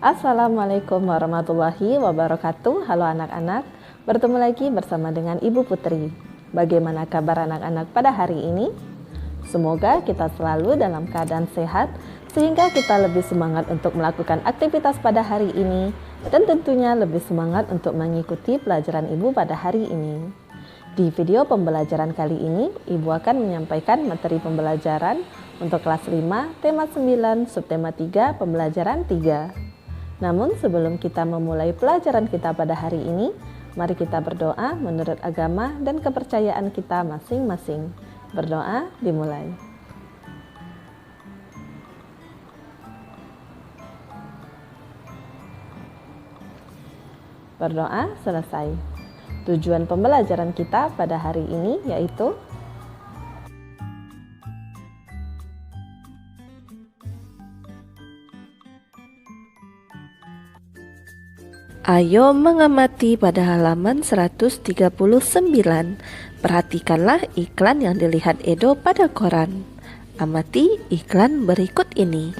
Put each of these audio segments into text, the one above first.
Assalamualaikum warahmatullahi wabarakatuh. Halo anak-anak, bertemu lagi bersama dengan Ibu Putri. Bagaimana kabar anak-anak pada hari ini? Semoga kita selalu dalam keadaan sehat sehingga kita lebih semangat untuk melakukan aktivitas pada hari ini dan tentunya lebih semangat untuk mengikuti pelajaran Ibu pada hari ini. Di video pembelajaran kali ini, Ibu akan menyampaikan materi pembelajaran untuk kelas 5, tema 9, subtema 3, pembelajaran 3. Namun sebelum kita memulai pelajaran kita pada hari ini, mari kita berdoa menurut agama dan kepercayaan kita masing-masing. Berdoa dimulai. Berdoa selesai. Tujuan pembelajaran kita pada hari ini yaitu ayo mengamati pada halaman 139. Perhatikanlah iklan yang dilihat Edo pada koran. Amati iklan berikut ini.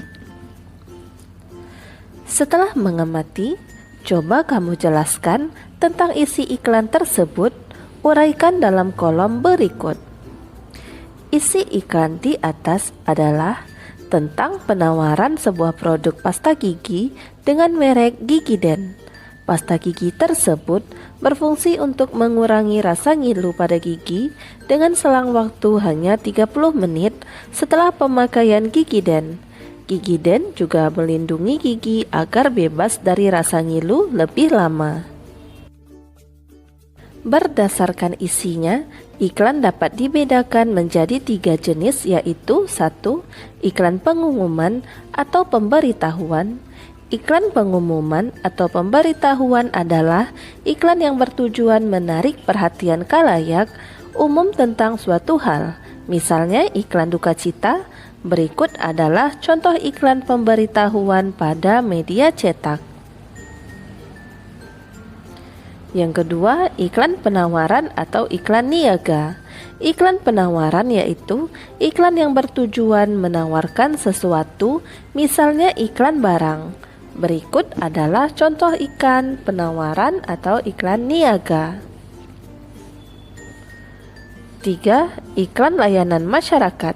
Setelah mengamati, coba kamu jelaskan tentang isi iklan tersebut. Uraikan dalam kolom berikut. Isi iklan di atas adalah tentang penawaran sebuah produk pasta gigi dengan merek Gigiden. Pasta gigi tersebut berfungsi untuk mengurangi rasa ngilu pada gigi dengan selang waktu hanya 30 menit setelah pemakaian Gigiden. Gigiden juga melindungi gigi agar bebas dari rasa ngilu lebih lama. Berdasarkan isinya, iklan dapat dibedakan menjadi 3 jenis, yaitu 1. Iklan pengumuman atau pemberitahuan. Iklan pengumuman atau pemberitahuan adalah iklan yang bertujuan menarik perhatian khalayak umum tentang suatu hal. Misalnya iklan duka cita. Berikut adalah contoh iklan pemberitahuan pada media cetak. Yang kedua, iklan penawaran atau iklan niaga. Iklan penawaran yaitu iklan yang bertujuan menawarkan sesuatu, misalnya iklan barang. Berikut adalah contoh iklan penawaran atau iklan niaga. 3. Iklan layanan masyarakat.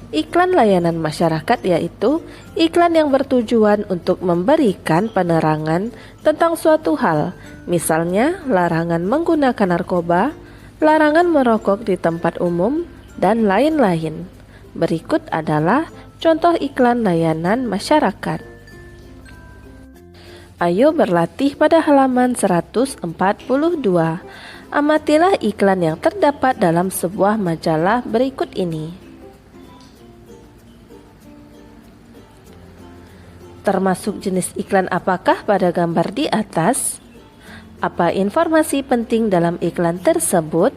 Iklan layanan masyarakat yaitu iklan yang bertujuan untuk memberikan penerangan tentang suatu hal, misalnya larangan menggunakan narkoba, larangan merokok di tempat umum, dan lain-lain. Berikut adalah contoh iklan layanan masyarakat. Ayo berlatih pada halaman 142. Amatilah iklan yang terdapat dalam sebuah majalah berikut ini. Termasuk jenis iklan apakah pada gambar di atas? Apa informasi penting dalam iklan tersebut?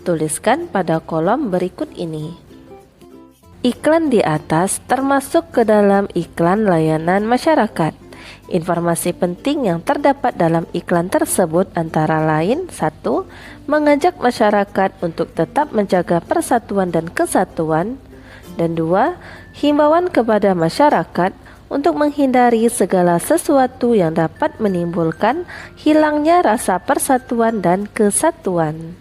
Tuliskan pada kolom berikut ini. Iklan di atas termasuk ke dalam iklan layanan masyarakat. Informasi penting yang terdapat dalam iklan tersebut antara lain 1. Mengajak masyarakat untuk tetap menjaga persatuan dan kesatuan, dan 2. Himbauan kepada masyarakat untuk menghindari segala sesuatu yang dapat menimbulkan hilangnya rasa persatuan dan kesatuan.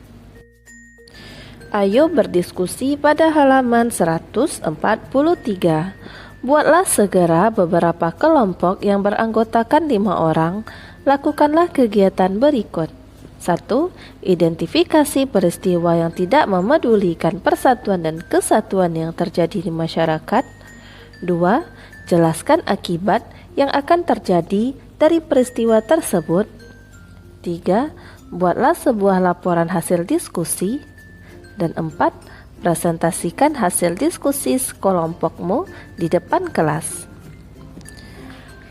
Ayo berdiskusi pada halaman 143. Buatlah segera beberapa kelompok yang beranggotakan 5 orang. Lakukanlah kegiatan berikut. 1. Identifikasi peristiwa yang tidak memedulikan persatuan dan kesatuan yang terjadi di masyarakat. 2. Jelaskan akibat yang akan terjadi dari peristiwa tersebut. 3. Buatlah sebuah laporan hasil diskusi. Dan 4. Presentasikan hasil diskusi kelompokmu di depan kelas.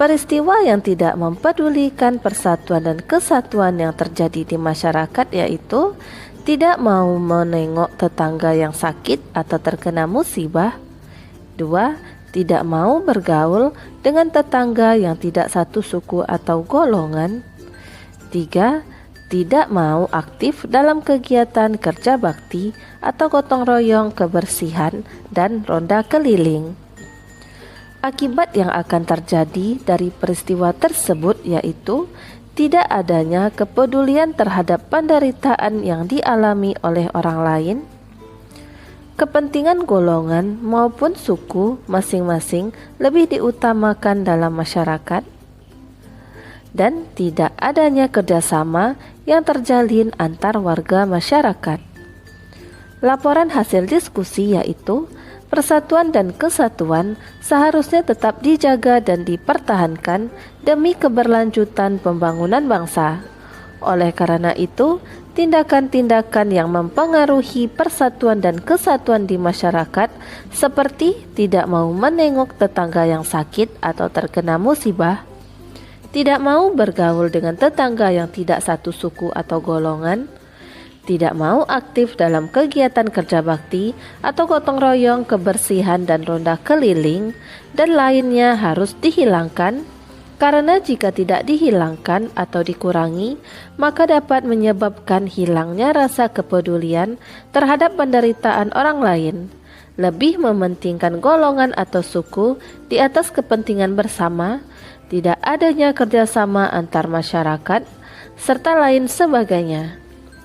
Peristiwa yang tidak mempedulikan persatuan dan kesatuan yang terjadi di masyarakat yaitu tidak mau menengok tetangga yang sakit atau terkena musibah. 2. Tidak mau bergaul dengan tetangga yang tidak satu suku atau golongan. 3. Tidak mau aktif dalam kegiatan kerja bakti atau gotong royong kebersihan dan ronda keliling. Akibat yang akan terjadi dari peristiwa tersebut yaitu tidak adanya kepedulian terhadap penderitaan yang dialami oleh orang lain, kepentingan golongan maupun suku masing-masing lebih diutamakan dalam masyarakat, dan tidak adanya kerjasama yang terjalin antar warga masyarakat. Laporan hasil diskusi yaitu persatuan dan kesatuan seharusnya tetap dijaga dan dipertahankan demi keberlanjutan pembangunan bangsa. Oleh karena itu, tindakan-tindakan yang mempengaruhi persatuan dan kesatuan di masyarakat seperti tidak mau menengok tetangga yang sakit atau terkena musibah, tidak mau bergaul dengan tetangga yang tidak satu suku atau golongan, tidak mau aktif dalam kegiatan kerja bakti atau gotong royong kebersihan dan ronda keliling, dan lainnya harus dihilangkan, karena jika tidak dihilangkan atau dikurangi, maka dapat menyebabkan hilangnya rasa kepedulian terhadap penderitaan orang lain, lebih mementingkan golongan atau suku di atas kepentingan bersama, tidak adanya kerjasama antar masyarakat, serta lain sebagainya.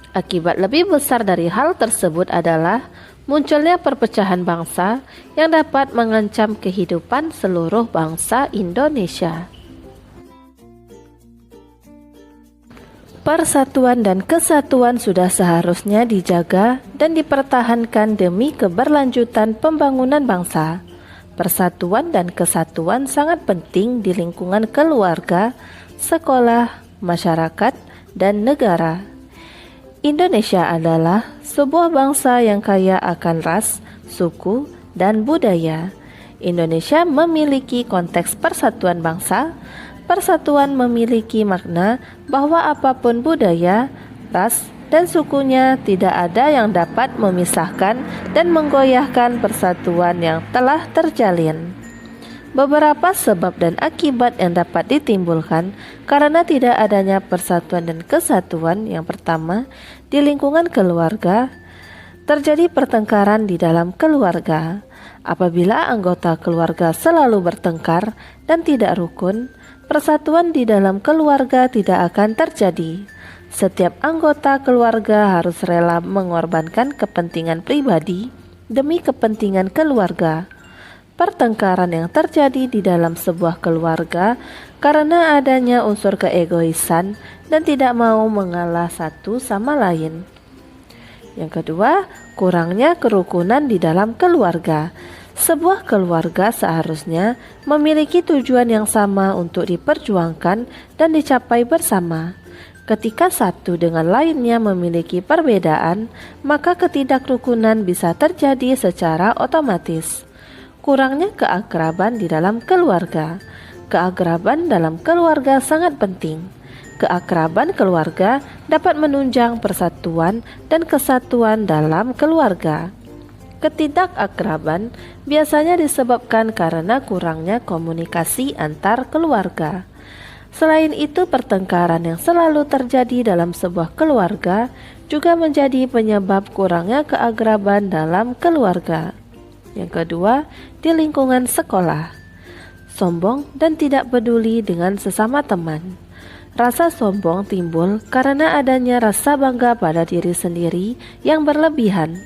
Akibat lebih besar dari hal tersebut adalah munculnya perpecahan bangsa yang dapat mengancam kehidupan seluruh bangsa Indonesia. Persatuan dan kesatuan sudah seharusnya dijaga dan dipertahankan demi keberlanjutan pembangunan bangsa. Persatuan dan kesatuan sangat penting di lingkungan keluarga, sekolah, masyarakat, dan negara. Indonesia adalah sebuah bangsa yang kaya akan ras, suku, dan budaya. Indonesia memiliki konteks persatuan bangsa. Persatuan memiliki makna bahwa apapun budaya, ras, dan sukunya tidak ada yang dapat memisahkan dan menggoyahkan persatuan yang telah terjalin. Beberapa sebab dan akibat yang dapat ditimbulkan karena tidak adanya persatuan dan kesatuan. Yang pertama, di lingkungan keluarga, terjadi pertengkaran di dalam keluarga. Apabila anggota keluarga selalu bertengkar dan tidak rukun, persatuan di dalam keluarga tidak akan terjadi. Setiap anggota keluarga harus rela mengorbankan kepentingan pribadi demi kepentingan keluarga. Pertengkaran yang terjadi di dalam sebuah keluarga karena adanya unsur keegoisan dan tidak mau mengalah satu sama lain. Yang kedua, kurangnya kerukunan di dalam keluarga. Sebuah keluarga seharusnya memiliki tujuan yang sama untuk diperjuangkan dan dicapai bersama. Ketika satu dengan lainnya memiliki perbedaan, maka ketidakrukunan bisa terjadi secara otomatis. Kurangnya keakraban di dalam keluarga. Keakraban dalam keluarga sangat penting. Keakraban keluarga dapat menunjang persatuan dan kesatuan dalam keluarga. Ketidakakraban biasanya disebabkan karena kurangnya komunikasi antar keluarga. Selain itu, pertengkaran yang selalu terjadi dalam sebuah keluarga juga menjadi penyebab kurangnya keakraban dalam keluarga. Yang kedua, di lingkungan sekolah. Sombong dan tidak peduli dengan sesama teman. Rasa sombong timbul karena adanya rasa bangga pada diri sendiri yang berlebihan.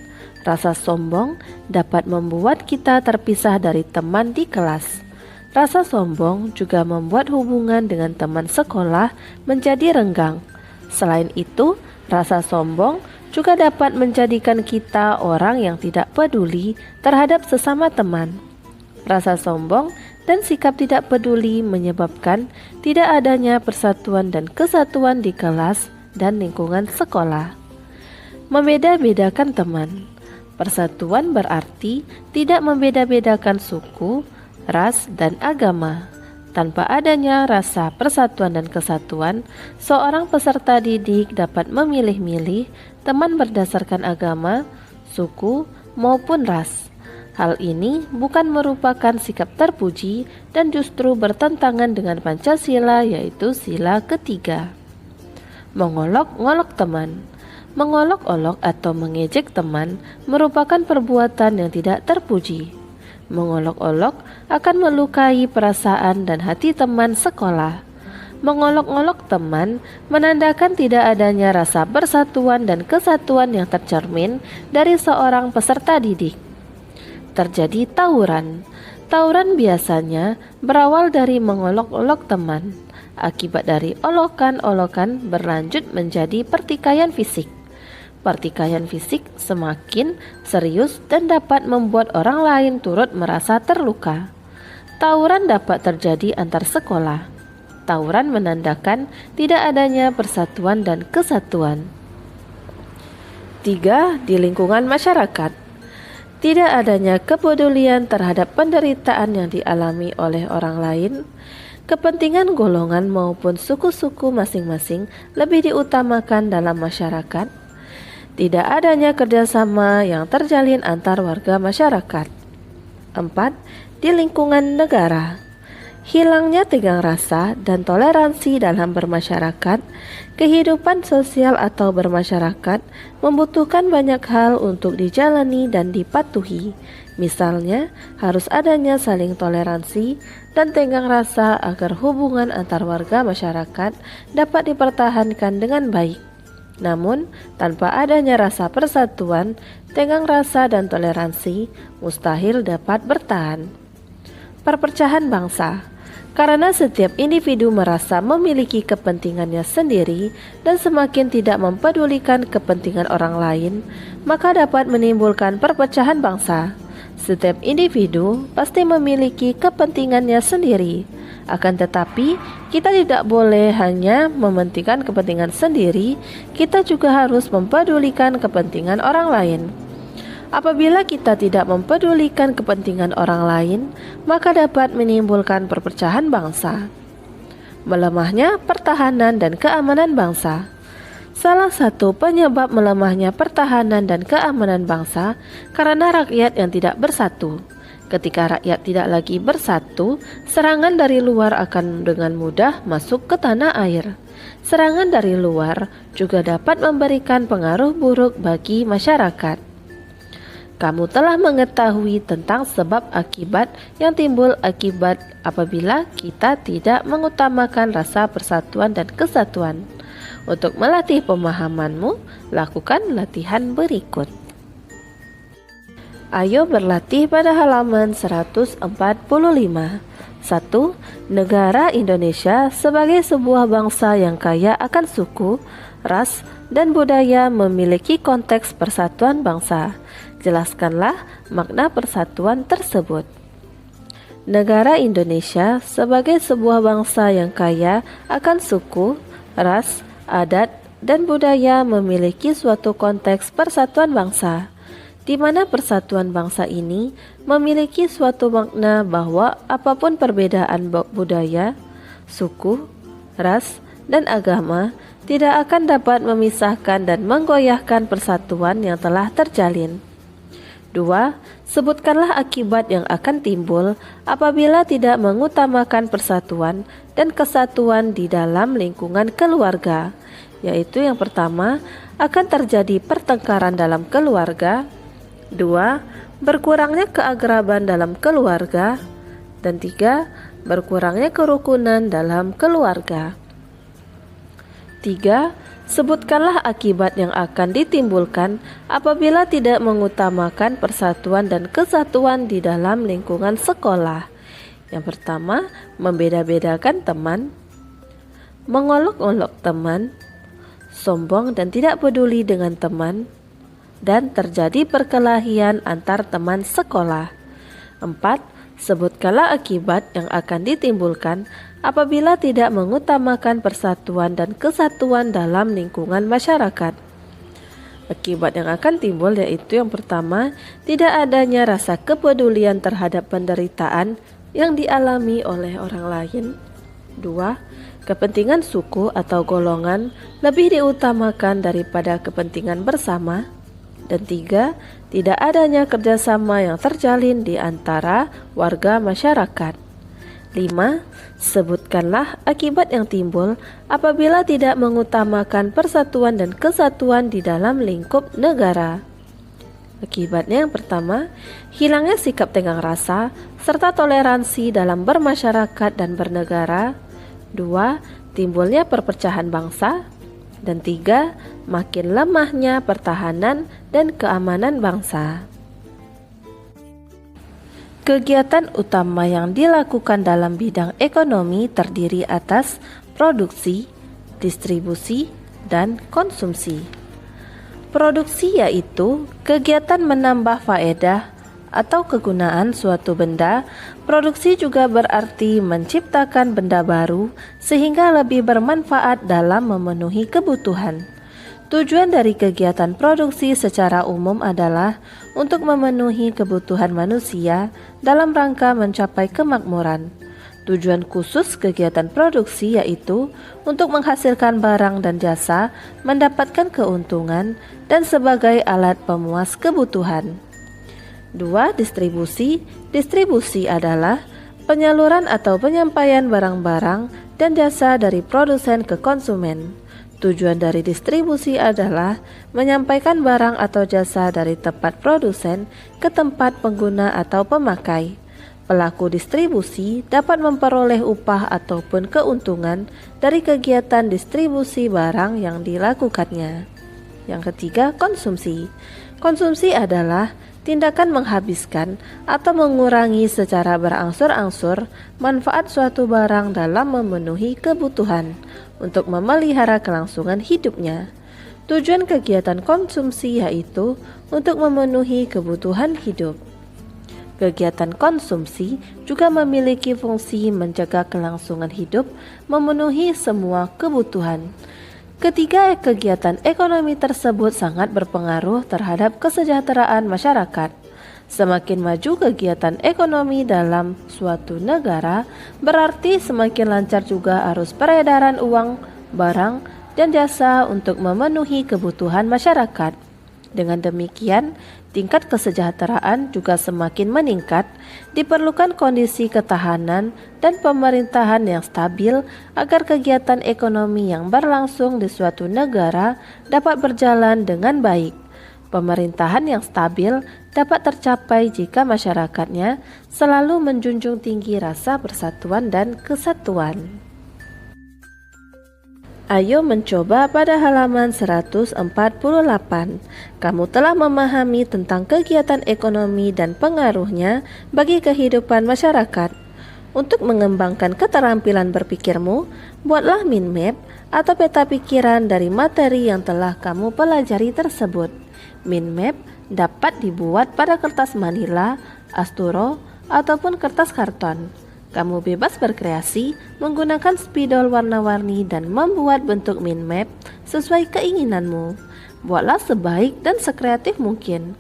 Rasa sombong dapat membuat kita terpisah dari teman di kelas. Rasa sombong juga membuat hubungan dengan teman sekolah menjadi renggang. Selain itu, rasa sombong juga dapat menjadikan kita orang yang tidak peduli terhadap sesama teman. Rasa sombong dan sikap tidak peduli menyebabkan tidak adanya persatuan dan kesatuan di kelas dan lingkungan sekolah. Membeda-bedakan teman. Persatuan berarti tidak membeda-bedakan suku, ras, dan agama. Tanpa adanya rasa persatuan dan kesatuan, seorang peserta didik dapat memilih-milih teman berdasarkan agama, suku, maupun ras. Hal ini bukan merupakan sikap terpuji dan justru bertentangan dengan Pancasila, yaitu sila ketiga. Mengolok-ngolok teman. Mengolok-olok atau mengejek teman merupakan perbuatan yang tidak terpuji. Mengolok-olok akan melukai perasaan dan hati teman sekolah. Mengolok-olok teman menandakan tidak adanya rasa persatuan dan kesatuan yang tercermin dari seorang peserta didik. Terjadi tawuran. Tawuran biasanya berawal dari mengolok-olok teman. Akibat dari olokan-olokan berlanjut menjadi pertikaian fisik. Pertikaian fisik semakin serius dan dapat membuat orang lain turut merasa terluka. Tawuran dapat terjadi antar sekolah. Tawuran menandakan tidak adanya persatuan dan kesatuan. 3. Di lingkungan masyarakat. Tidak adanya kepedulian terhadap penderitaan yang dialami oleh orang lain. Kepentingan golongan maupun suku-suku masing-masing lebih diutamakan dalam masyarakat. Tidak adanya kerjasama yang terjalin antar warga masyarakat. 4. Di lingkungan negara. Hilangnya tegang rasa dan toleransi dalam bermasyarakat. Kehidupan sosial atau bermasyarakat membutuhkan banyak hal untuk dijalani dan dipatuhi. Misalnya, harus adanya saling toleransi dan tenggang rasa agar hubungan antar warga masyarakat dapat dipertahankan dengan baik. Namun, tanpa adanya rasa persatuan, tenggang rasa dan toleransi mustahil dapat bertahan. Perpecahan bangsa. Karena setiap individu merasa memiliki kepentingannya sendiri dan semakin tidak mempedulikan kepentingan orang lain, maka dapat menimbulkan perpecahan bangsa. Setiap individu pasti memiliki kepentingannya sendiri. Akan tetapi, kita tidak boleh hanya mementingkan kepentingan sendiri, kita juga harus mempedulikan kepentingan orang lain. Apabila kita tidak mempedulikan kepentingan orang lain, maka dapat menimbulkan perpecahan bangsa. Melemahnya pertahanan dan keamanan bangsa. Salah satu penyebab melemahnya pertahanan dan keamanan bangsa karena rakyat yang tidak bersatu. Ketika rakyat tidak lagi bersatu, serangan dari luar akan dengan mudah masuk ke tanah air. Serangan dari luar juga dapat memberikan pengaruh buruk bagi masyarakat. Kamu telah mengetahui tentang sebab akibat yang timbul akibat apabila kita tidak mengutamakan rasa persatuan dan kesatuan. Untuk melatih pemahamanmu, lakukan latihan berikut. Ayo berlatih pada halaman 145. 1. Negara Indonesia sebagai sebuah bangsa yang kaya akan suku, ras, dan budaya memiliki konteks persatuan bangsa. Jelaskanlah makna persatuan tersebut. Negara Indonesia sebagai sebuah bangsa yang kaya akan suku, ras, adat, dan budaya memiliki suatu konteks persatuan bangsa, di mana persatuan bangsa ini memiliki suatu makna bahwa apapun perbedaan budaya, suku, ras, dan agama tidak akan dapat memisahkan dan menggoyahkan persatuan yang telah terjalin. 2. Sebutkanlah akibat yang akan timbul apabila tidak mengutamakan persatuan dan kesatuan di dalam lingkungan keluarga, yaitu yang pertama, akan terjadi pertengkaran dalam keluarga. 2. Berkurangnya keakraban dalam keluarga. Dan 3. Berkurangnya kerukunan dalam keluarga. 3. Sebutkanlah akibat yang akan ditimbulkan apabila tidak mengutamakan persatuan dan kesatuan di dalam lingkungan sekolah. Yang pertama, membeda-bedakan teman, mengolok-olok teman, sombong dan tidak peduli dengan teman, dan terjadi perkelahian antar teman sekolah. 4. Sebutkanlah akibat yang akan ditimbulkan apabila tidak mengutamakan persatuan dan kesatuan dalam lingkungan masyarakat. Akibat yang akan timbul yaitu yang pertama, tidak adanya rasa kepedulian terhadap penderitaan yang dialami oleh orang lain. 2. Kepentingan suku atau golongan lebih diutamakan daripada kepentingan bersama. Dan 3. Tidak adanya kerjasama yang terjalin di antara warga masyarakat. 5. Sebutkanlah akibat yang timbul apabila tidak mengutamakan persatuan dan kesatuan di dalam lingkup negara. Akibatnya yang pertama, hilangnya sikap tenggang rasa serta toleransi dalam bermasyarakat dan bernegara. 2. Timbulnya perpecahan bangsa. Dan 3. Makin lemahnya pertahanan dan keamanan bangsa. Kegiatan utama yang dilakukan dalam bidang ekonomi terdiri atas produksi, distribusi, dan konsumsi. Produksi yaitu kegiatan menambah faedah atau kegunaan suatu benda. Produksi juga berarti menciptakan benda baru sehingga lebih bermanfaat dalam memenuhi kebutuhan. Tujuan dari kegiatan produksi secara umum adalah untuk memenuhi kebutuhan manusia dalam rangka mencapai kemakmuran. Tujuan khusus kegiatan produksi yaitu untuk menghasilkan barang dan jasa, mendapatkan keuntungan, dan sebagai alat pemuas kebutuhan. 2. Distribusi. Distribusi adalah penyaluran atau penyampaian barang-barang dan jasa dari produsen ke konsumen. Tujuan dari distribusi adalah menyampaikan barang atau jasa dari tempat produsen ke tempat pengguna atau pemakai. Pelaku distribusi dapat memperoleh upah ataupun keuntungan dari kegiatan distribusi barang yang dilakukannya. Yang ketiga, konsumsi. Konsumsi adalah tindakan menghabiskan atau mengurangi secara berangsur-angsur manfaat suatu barang dalam memenuhi kebutuhan untuk memelihara kelangsungan hidupnya. Tujuan kegiatan konsumsi yaitu untuk memenuhi kebutuhan hidup. Kegiatan konsumsi juga memiliki fungsi menjaga kelangsungan hidup, memenuhi semua kebutuhan. Ketiga, kegiatan ekonomi tersebut sangat berpengaruh terhadap kesejahteraan masyarakat. Semakin maju kegiatan ekonomi dalam suatu negara, berarti semakin lancar juga arus peredaran uang, barang, dan jasa untuk memenuhi kebutuhan masyarakat. Dengan demikian, tingkat kesejahteraan juga semakin meningkat. Diperlukan kondisi ketahanan dan pemerintahan yang stabil agar kegiatan ekonomi yang berlangsung di suatu negara dapat berjalan dengan baik. Pemerintahan yang stabil dapat tercapai jika masyarakatnya selalu menjunjung tinggi rasa persatuan dan kesatuan. Ayo mencoba pada halaman 148. Kamu telah memahami tentang kegiatan ekonomi dan pengaruhnya bagi kehidupan masyarakat. Untuk mengembangkan keterampilan berpikirmu, buatlah mind map atau peta pikiran dari materi yang telah kamu pelajari tersebut. Mind map dapat dibuat pada kertas manila, asturo, ataupun kertas karton. Kamu bebas berkreasi menggunakan spidol warna-warni dan membuat bentuk mind map sesuai keinginanmu. Buatlah sebaik dan sekreatif mungkin.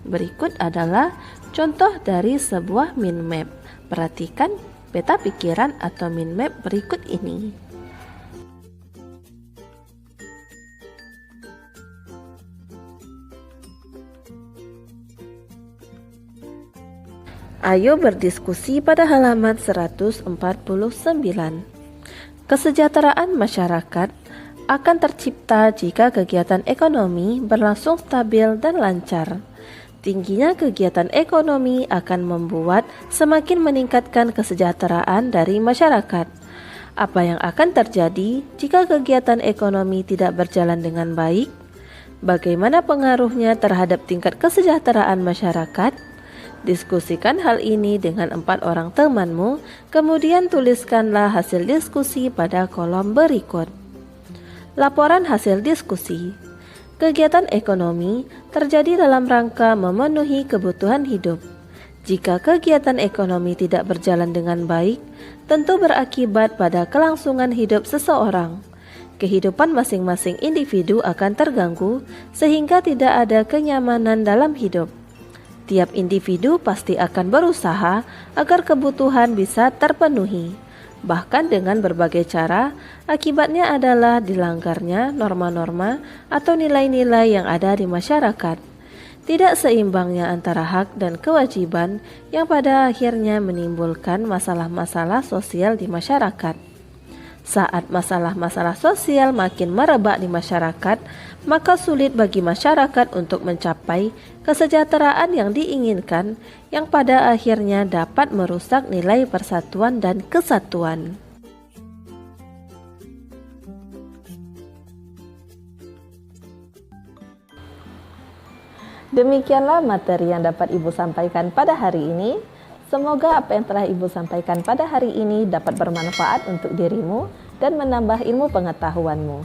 Berikut adalah contoh dari sebuah mind map. Perhatikan peta pikiran atau mind map berikut ini. Ayo berdiskusi pada halaman 149. Kesejahteraan masyarakat akan tercipta jika kegiatan ekonomi berlangsung stabil dan lancar. Tingginya kegiatan ekonomi akan membuat semakin meningkatkan kesejahteraan dari masyarakat. Apa yang akan terjadi jika kegiatan ekonomi tidak berjalan dengan baik? Bagaimana pengaruhnya terhadap tingkat kesejahteraan masyarakat? Diskusikan hal ini dengan 4 orang temanmu, kemudian tuliskanlah hasil diskusi pada kolom berikut. Laporan hasil diskusi. Kegiatan ekonomi terjadi dalam rangka memenuhi kebutuhan hidup. Jika kegiatan ekonomi tidak berjalan dengan baik, tentu berakibat pada kelangsungan hidup seseorang. Kehidupan masing-masing individu akan terganggu sehingga tidak ada kenyamanan dalam hidup. Tiap individu pasti akan berusaha agar kebutuhan bisa terpenuhi. Bahkan dengan berbagai cara, akibatnya adalah dilanggarnya norma-norma atau nilai-nilai yang ada di masyarakat. Tidak seimbangnya antara hak dan kewajiban yang pada akhirnya menimbulkan masalah-masalah sosial di masyarakat. Saat masalah-masalah sosial makin merebak di masyarakat, maka sulit bagi masyarakat untuk mencapai kesejahteraan yang diinginkan, yang pada akhirnya dapat merusak nilai persatuan dan kesatuan. Demikianlah materi yang dapat Ibu sampaikan pada hari ini. Semoga apa yang telah Ibu sampaikan pada hari ini dapat bermanfaat untuk dirimu dan menambah ilmu pengetahuanmu.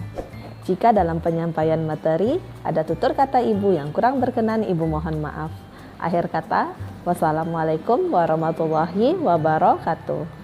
Jika dalam penyampaian materi ada tutur kata Ibu yang kurang berkenan, Ibu mohon maaf. Akhir kata, wassalamualaikum warahmatullahi wabarakatuh.